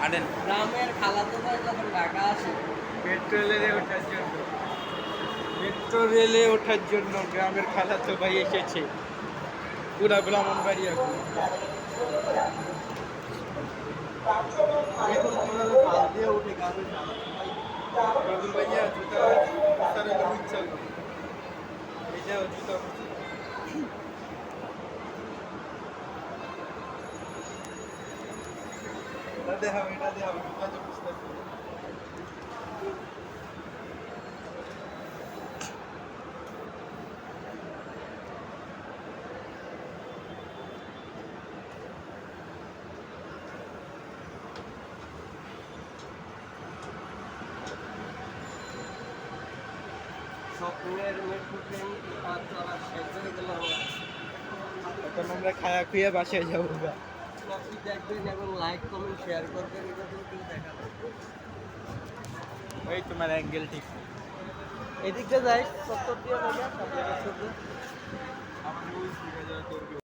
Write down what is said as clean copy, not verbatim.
আনেন গ্রামের খালাতো ভাই যখন ঢাকা আসে মেট্রো রেলে ওঠার জন্য মেট্রো রেলে ওঠার জন্য গ্রামের খালাতো ভাই এসেছে পুরা ব্রাহ্মণবাড়িয়া এখন কিভাবে পাল দিয়ে উঠে গ্রামের খালাতো ভাই ব্রাহ্মণবাড়িয়া জুতা জুতার ইচ্ছা করে এটা জুতা এটা দেখাও জুতা তো বুঝতে স্বপ্নের মেট্রো ট্রেন চলা শেষ হয়ে গেল এখন আমরা খায়া খুঁয়ে বাসায় যাবো গা ব্লগটি দেখবেন এবং লাইক কমেন্ট শেয়ার করবেন এটা কিন্তু দেখাবো ওই তোমার অ্যাঙ্গেল ঠিক এদিক দিয়ে যাই 70 দিয়ে